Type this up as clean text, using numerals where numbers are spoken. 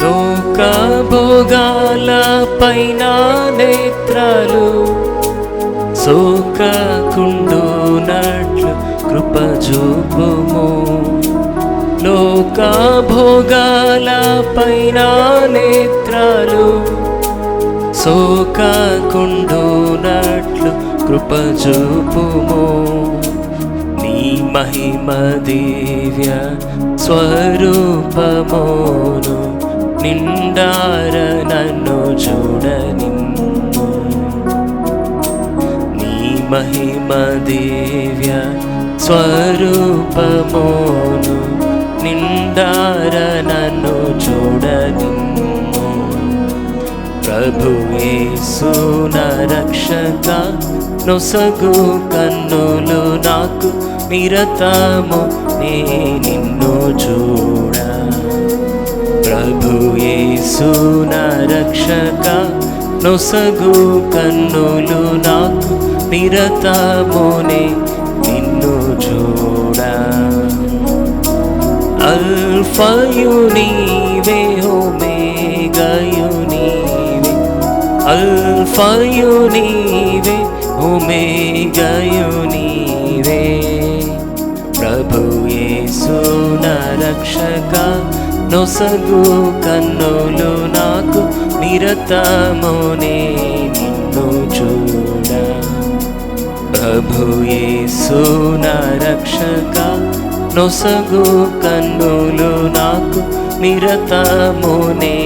లోక భోగాల పైన నేత్రాలు సోకకుండునట్లు కృప చూపుము. లోక భోగాల పైన నేత్రాలు సోకకుండునట్లు కృప చూపుము. నీ మహిమ దివ్య స్వరూపమును నిండార నన్ను చూడనిమ్ము. నీ మహిమ దివ్య స్వరూపమును నిండార నన్ను చూడనిమ్ము. ప్రభు యేసు నా రక్షక నొసగు కన్నులు నాకు నిరతము నే నిన్ను చూడ. ప్రభు యేసు నా రక్షక నొసగు కన్నులు నాకు నిరతము నే నిన్ను చూడ. అల్ఫయు నీవే ఒమేగయు నీవే, అల్ఫయు నీవే ఒమేగయు నీవే. ప్రభు యేసు నా రక్షక నొసగు కన్నులు నాకు నిరతము నే నిన్ను చూడ. ప్రభు యేసు నా రక్షక నొసగు కన్నులు నాకు నిరతము నే